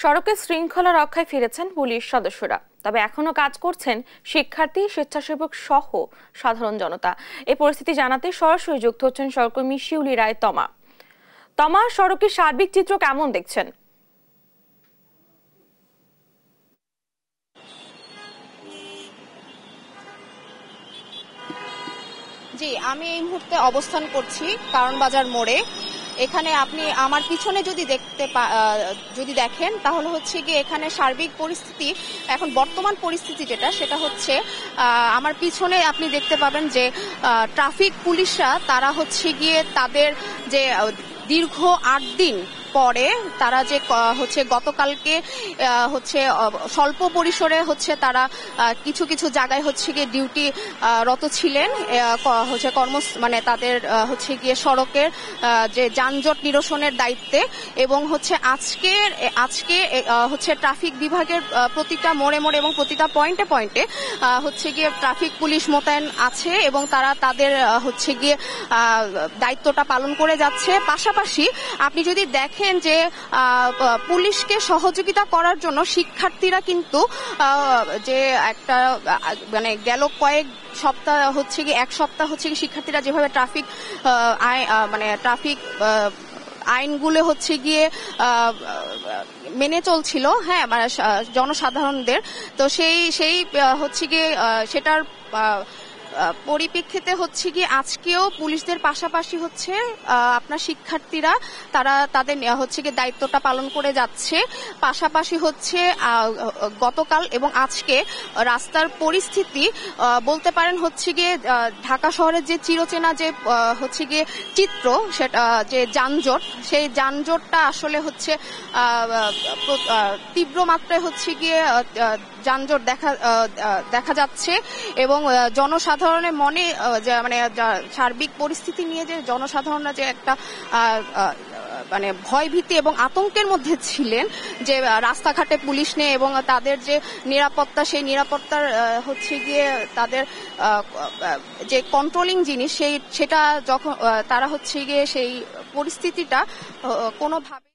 সড়কে শৃঙ্খলা রক্ষায় ফিরেছেন পুলিশ সদস্যরা, তবে এখনো কাজ করছেন শিক্ষার্থী, স্বেচ্ছাসেবক সহ সাধারণ জনতা। এই পরিস্থিতি জানাতে সরাসরি যুক্ত হচ্ছেন সহকর্মী শিউলি রায় তমা। সড়কের সার্বিক চিত্র কেমন দেখছেন? জি, আমি এই মুহূর্তে অবস্থান করছি কারণ বাজার মোড়ে। এখানে আপনি আমার পিছনে যদি দেখেন তাহলে হচ্ছে গিয়ে এখানে সার্বিক পরিস্থিতি, এখন বর্তমান পরিস্থিতি সেটা হচ্ছে আমার পিছনে আপনি দেখতে পাবেন যে ট্রাফিক পুলিশরা তারা হচ্ছে গিয়ে তাদের যে দীর্ঘ 8 দিন পরে তারা যে হচ্ছে গতকালকে হচ্ছে স্বল্প পরিসরে হচ্ছে তারা কিছু কিছু জায়গায় হচ্ছে গিয়ে ডিউটি রত ছিলেন, হচ্ছে মানে তাদের হচ্ছে গিয়ে সড়কের যে যানজট নিরসনের দায়িত্বে। এবং হচ্ছে আজকে হচ্ছে ট্রাফিক বিভাগের প্রতিটা মোড়ে মোড়ে এবং প্রতিটা পয়েন্টে পয়েন্টে হচ্ছে গিয়ে ট্রাফিক পুলিশ মোতায়েন আছে এবং তারা তাদের হচ্ছে গিয়ে দায়িত্বটা পালন করে যাচ্ছে। পাশাপাশি আপনি যদি দেখেন যে পুলিশকে সহযোগিতা করার জন্য শিক্ষার্থীরা কিন্তু যে একটা মানে গেল কয়েক সপ্তাহ হচ্ছে কি এক সপ্তাহ হচ্ছে কি শিক্ষার্থীরা যেভাবে ট্রাফিক আইনগুলো হচ্ছে গিয়ে মেনে চলছিল, হ্যাঁ, মানে জনসাধারণদের, তো সেই হচ্ছে গিয়ে সেটার পরিপ্রেক্ষিতে হচ্ছে কি আজকেও পুলিশদের পাশাপাশি হচ্ছে আপনার শিক্ষার্থীরা তারা তাদের হচ্ছে কি দায়িত্বটা পালন করে যাচ্ছে। পাশাপাশি হচ্ছে গতকাল এবং আজকে রাস্তার পরিস্থিতি বলতে পারেন হচ্ছে গিয়ে ঢাকা শহরের যে চিরচেনা যে হচ্ছে গিয়ে চিত্র, সেটা যে যানজট, সেই যানজটটা আসলে হচ্ছে তীব্র মাত্রায় হচ্ছে গিয়ে যানজট দেখা যাচ্ছে। এবং জনসাধারণের মনে মানে সার্বিক পরিস্থিতি নিয়ে যে জনসাধারণরা যে একটা মানে ভয়ভীতি এবং আতঙ্কের মধ্যে ছিলেন যে রাস্তাঘাটে পুলিশ নেই এবং তাদের যে নিরাপত্তা, সেই নিরাপত্তার হচ্ছে গিয়ে তাদের যে কন্ট্রোলিং জিনিস সেটা যখন তারা হচ্ছে গিয়ে সেই পরিস্থিতিটা কোনোভাবে